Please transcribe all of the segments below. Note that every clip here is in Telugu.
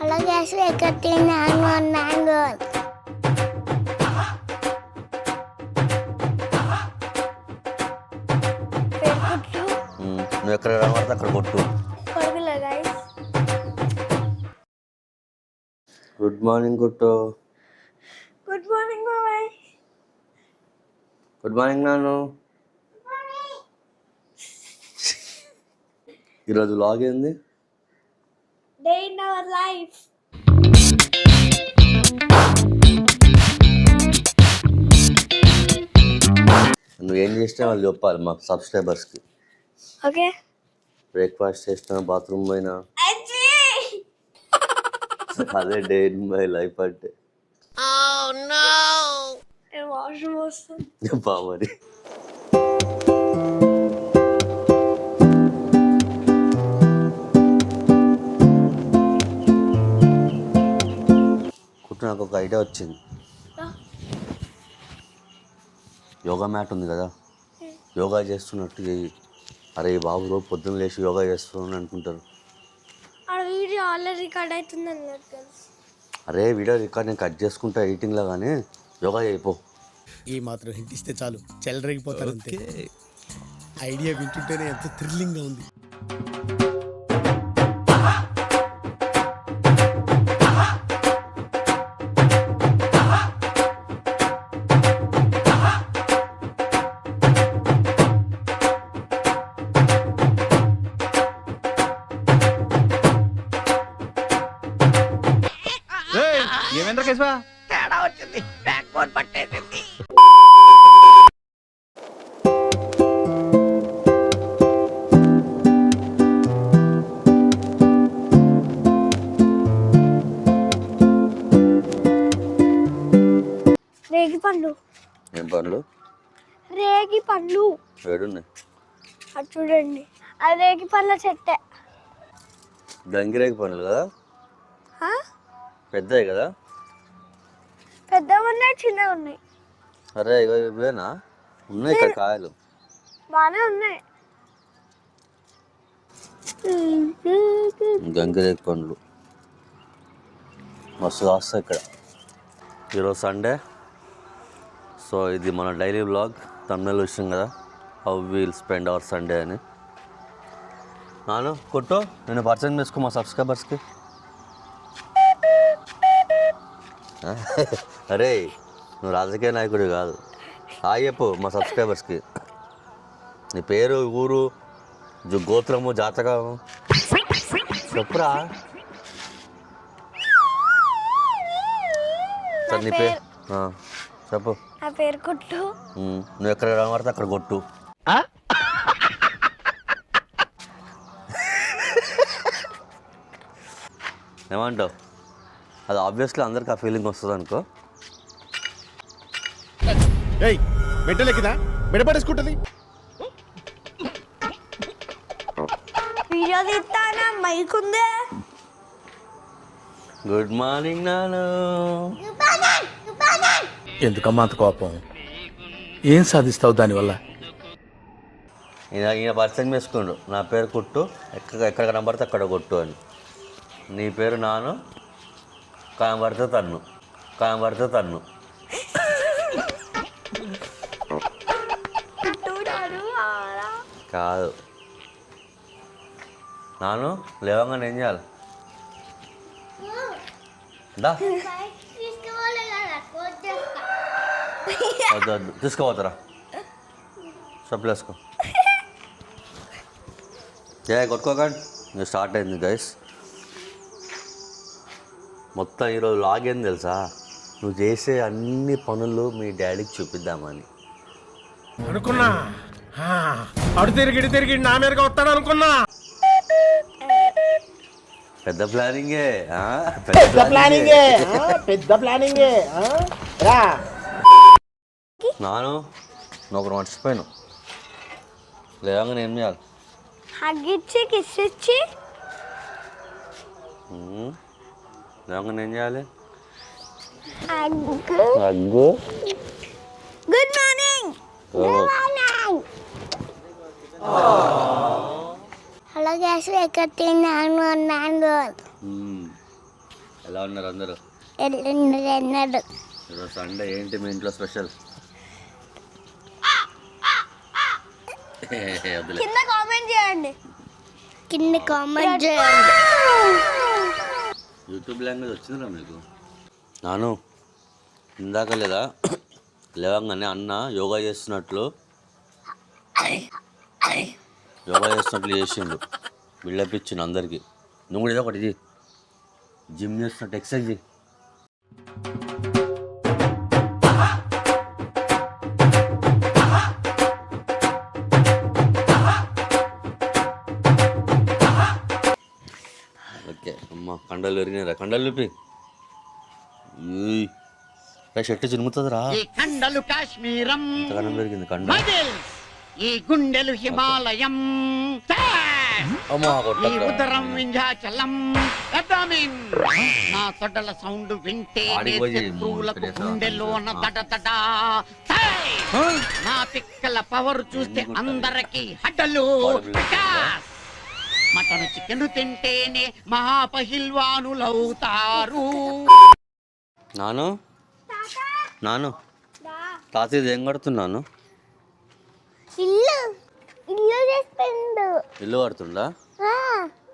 అలాగే ఎక్కడికి మ్యాంగో నువ్వు ఎక్కడ కనబడితే అక్కడ కొట్టు. గుడ్ మార్నింగ్ కొట్టు. గుడ్ మార్నింగ్ బాబాయ్. గుడ్ మార్నింగ్ నాను. ఈరోజు వ్లాగ్ ఏంది? Day in our life. నువ్వేం చేసినా వాళ్ళు చెప్పాలి మా సబ్స్క్రైబర్స్కి. ఓకే. బ్రేక్ఫాస్ట్ చేసినా, బాత్రూమ్ పోయినా, అదే డే ఇన్ మై లైఫ్ అంటే. వాష్రూమ్ వస్తుంది చెప్పా మరి. నాకు ఒక ఐడియా వచ్చింది. యోగా మ్యాట్ ఉంది కదా, యోగా చేస్తున్నట్టు చెయ్యి. అరే బాబు రోజు పొద్దున్న లేచి యోగా చేస్తున్నాను అనుకుంటారు. వీడియో ఆల్రెడీ రికార్డ్ అవుతుంది అన్నట్టు తెలుసు. అరే వీడియో రికార్డ్ నేను కట్ చేసుకుంటా ఎడిటింగ్లో, కానీ యోగా చేయిపో. ఈ మాత్రం హింట్ ఇస్తే చాలు, చెలరేగిపోతారు అంతే. ఐడియా వింటుంటేనే ఎంతో థ్రిల్లింగ్గా ఉంది. ఏమేంద్ర కేశవా? తేడా వచ్చింది, బ్యాక్ బోన్ పట్టేసింది. రేగి పండ్లు. ఏం పండ్లు? రేగి పండ్లు ఏడున్నాయి? అది చూడండి, అది రేగి పండ్ల చెట్టే. గంగిరేగి పండ్లు కదా, పెద్దవి కదా. పెద్దవి ఉన్నాయి, చిన్నవి ఉన్నాయి. అరే ఇవేనా ఉన్నాయి ఇక్కడ కాయలు? బాగానే ఉన్నాయి. గంగిరేగి పండ్లు మస్తు కాస్తాయి ఇక్కడ. ఈరోజు సండే, సో ఇది మన డైలీ వ్లాగ్. తమిళ విషయం కదా, how will spend our Sunday అని. నాను కొట్టు, నేను పర్చేజ్ చేసుకో మా సబ్స్క్రైబర్స్కి. అరే నువ్వు రాజకీయ నాయకుడు కాదు, హాయ్ చెప్పు మా సబ్స్క్రైబర్స్కి. నీ పేరు, ఊరు, గోత్రము, జాతకము చెప్పురా. సార్ నీ పేరు చెప్పు. నా పేరు కొట్టు. నువ్వు ఎక్కడ కనబడితే అక్కడ కొట్టు. ఏమంటావు? అది ఆబ్వియస్లీ అందరికి ఆ ఫీలింగ్ వస్తుంది అనుకో. మెట్టలెక్కిదా మెడపడేసుకుంటుంది. వీడియో తీస్తానా, మైక్ ఉందే. గుడ్ మార్నింగ్ నాను. ఎందుకమ్మా అంత కోపం? ఏం సాధిస్తావు దానివల్ల? ఈయన పరిచయం చేసుకోండు. నా పేరు కొట్టు, ఎక్కడ కనబడితే అక్కడ కొట్టు అని. నీ పేరు నాను, కనబడితే తన్ను, కనబడితే తన్ను. కాదు నాను, లేవగానే ఏం చేయాలి? వద్దు వద్దు, తీసుకోపోతారా? చెప్పులు వేసుకో. కొట్టుకోకండి, ఇంకా స్టార్ట్ అయింది గైస్. మొత్తం ఈరోజు వ్లాగ్ ఏంది తెలుసా? నువ్వు చేసే అన్ని పనులు మీ డాడీకి చూపిద్దామని అనుకున్నా. అడు తిరిగి తిరిగి నా మీదగా వస్తాడు అనుకున్నా. పెద్ద ప్లానింగే, పెద్ద ప్లానింగే. నాను నువ్వు ఒకరు మర్చిపోయాను. లేవగానే ఏం చేయాలి? హగ్ ఇచ్చి, కిస్ ఇచ్చి. లేవగానే ఏం చేయాలి? హగ్గు. Good morning. అలాగే ఎక్కడికి మ్యాంగో. ఎలా ఉన్నారు అందరూ? ఎన్నడు ఈరోజు సండే ఏంటి మీ ఇంట్లో స్పెషల్? వదిలే. కింద కామెంట్ చేయండి. యూట్యూబ్ లాంగ్వేజ్ వచ్చిందిరా మీకు? నాను ఇందాక లేదా లేవగానే అన్న యోగా చేస్తున్నట్లు చేసిండు. బిల్డప్ ఇచ్చిండు అందరికీ. నువ్వు కూడా ఏదో ఒకటి చెయ్యి. జిమ్ చేస్తున్నట్టు ఎక్సర్సైజ్ చెయ్యి. ఓకే అమ్మ కండలు పెరిగినారా? కండలు చూపి. షర్ట్ చినుముతుందిరా. ఈ కండలు కాశ్మీరం, ఎంతగానం పెరిగింది కండ. ఈ గుండెలు హిమాలయం, అమ్మా ఈ కొట్టకురా. ఉదరం వింధ్యాచలం. నా తొడల సౌండ్ వింటే ఆడికి పోయి శత్రువులకు గుండెలోన దడదడ. నా పిక్కల పవర్ చూస్తే అందరికి హడ్డలు. మటన్ చికెన్ తింటేనే మహాపహిల్వానులవుతారు. నాను నాను తాతయ్య ఏం కడుతున్నాను? ఇల్లు చేస్తుండు ఇల్లు కడుతుండా?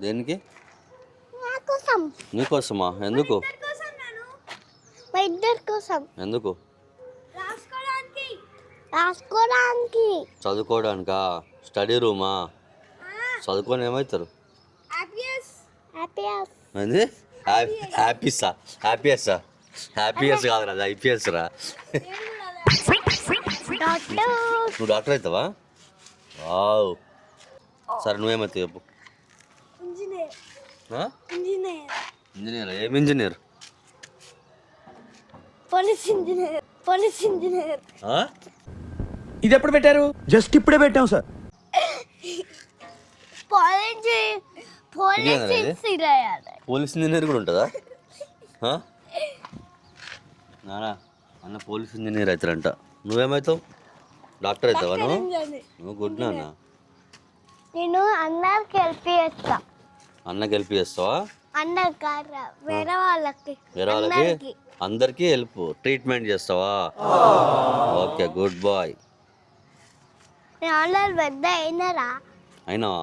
దేనికి? నా కోసం, నీకోసమా? ఎందుకు? మా ఇద్దరి కోసం. ఎందుకు? రాసుకోవడానికి. చదువుకోవడానికా? స్టడీ రూమా? చదువుకొని ఏమవుతారు? ఏంది? హ్యాపీసా? హ్యాపీయస్ కాదురా, అది ఐపీఎస్ రా. నువ్వు డాక్టర్ అవుతావా? వావ్. సరే నువ్వేమవుతావు చెప్పు. ఇంజనీర్? ఏం ఇంజనీర్? Police engineer. ఇది ఎప్పుడు పెట్టారు? జస్ట్ ఇప్పుడే పెట్టాం సార్. పోలీస్ ఇంజనీర్ కూడా ఉంటుందా? నానా అన్న పోలీస్ ఇంజనీర్ అవుతారంట. నువ్వేమవుతావు? డాక్టర్ అవుతావా నువ్వు? నువ్వు గుడ్ నాన్న. నేను అన్నకి హెల్ప్ చేస్తా. అన్నకి హెల్ప్ చేస్తావా? వేరే వాళ్ళకి అందరికి హెల్ప్, ట్రీట్మెంట్ చేస్తావా? Okay good boy. పెద్ద అయినరా? అయినావా?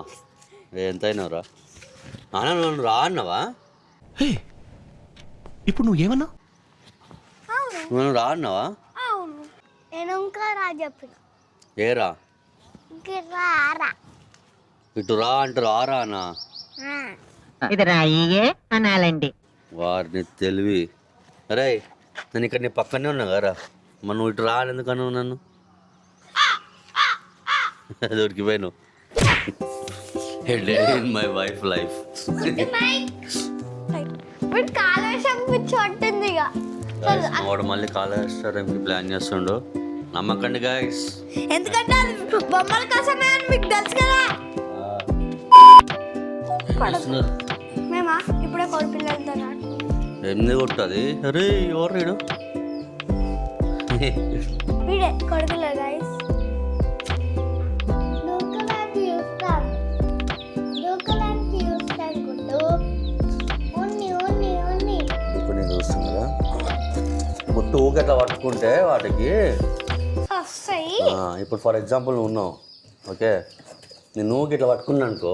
ఎంత అయినావురా? నాన్న నన్ను రా అన్నావా? ఇప్పుడు నువ్వు ఏమన్నా? నువ్వు రా అన్నావా? అవును, నేను ఇంకా రా చెప్పిన. ఏరా? రారా. ఇటు రా అంటారు. ఆరా అన్నా? ఇది రాయిగే అనాలండి. వారిని తెలివి. అరే నేను ఇక్కడ నీ పక్కనే ఉన్నా కదా, మరి నువ్వు ఇటు రా అని ఎందుకు అన్నావు నన్ను? దొరికిపోయాను. My wife life. కాళేశం చోటుంది ఇక. వాడు మళ్ళీ కాలేశ్వరంకి ప్లాన్ చేస్తుండు. నమ్మకండి గాయస్. ఎందుకంటే అది బొమ్మల కోసమే అని మీకు తెలుసు కదా. మేమా ఇప్పుడే కోడి పిల్లలతో ఎందుకు కొట్టది? అరే ఎవరు వీడు? వీడే కోడి పిల్లలు గాయస్. చూస్తున్నారా? గుట్టు ఊకి అట్లా పట్టుకుంటే వాటికి వస్తాయి. ఇప్పుడు ఫర్ ఎగ్జాంపుల్ నువ్వు ఉన్నావు, ఓకే, నేను ఊకి ఇట్లా పట్టుకున్నా అనుకో,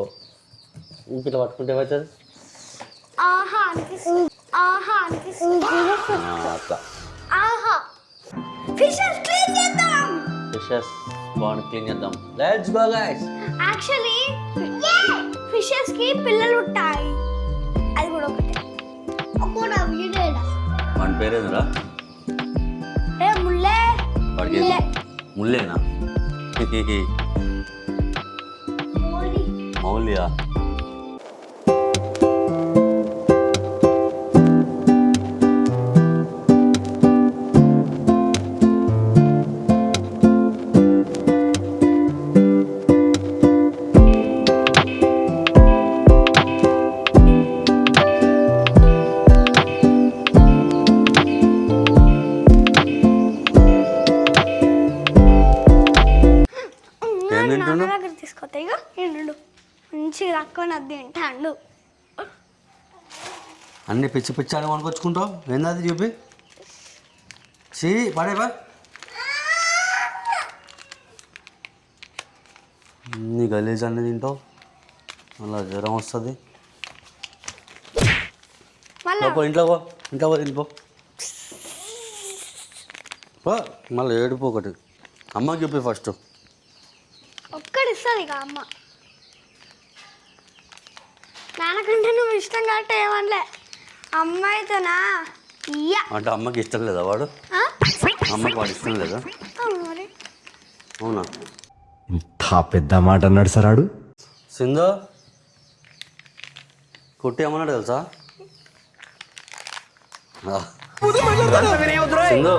ఊకి ఇట్లా పట్టుకుంటే ఏమవుతుంది? ఆహా అనిపిస్తుంది. అట్లా ఫిషెస్ క్లీన్ చేద్దాం. ఫిషెస్ బాగుంది, క్లీన్ చేద్దాం. Let's go guys. Actually fishes కి పిల్లలు ఉంటాయి, అది కూడా ఒకటే. అప్పుడు వీడేడా వాడి పేరేంద్రా? ముల్లే. ముల్లేనా? మౌలియా? దగ్గర తీసుకొస్తా. ఇక మంచిగా తక్కువ నద్ది తింటాడు. అన్ని పిచ్చి పిచ్చి అని కొనుకొచ్చుకుంటావు ఏంది చూపి చీ పడేవా నీ గలీజ్ అన్ని తింటావు అలా జ్వరం వస్తుంది మళ్ళా ఇంట్లో పో మళ్ళీ ఏడుపు ఒకటి అమ్మకి చెప్పి ఫస్ట్ ఒక్కడి ఇస్తుంది ఇక అమ్మ. నాన్నకంటే నువ్వు ఇష్టం కాబట్టి ఏమనలే. అమ్మాయితోనా ఇయ్యా అంటే అమ్మకి ఇష్టం లేదా వాడు ఆ? అమ్మకి వాడు ఇష్టం లేదా అవును మరి. అవునా ఇంత పెద్ద మాట అన్నాడు సార్ ఆడు. సింధు కుట్టి ఏమన్నాడు తెలుసా సింధు